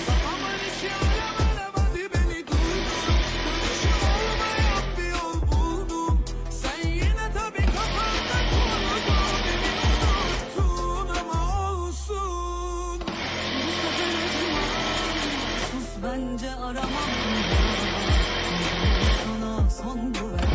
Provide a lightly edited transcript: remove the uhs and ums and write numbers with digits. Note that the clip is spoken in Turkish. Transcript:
Kafamın içi alev alev, hadi beni durdur. Dönüşü olmayan bir yol buldum. Sen yine tabii kafanda kurdun. Beni unuttun ama olsun. Bu sefer acımam. Sus bence aramam. Sana son bu ver.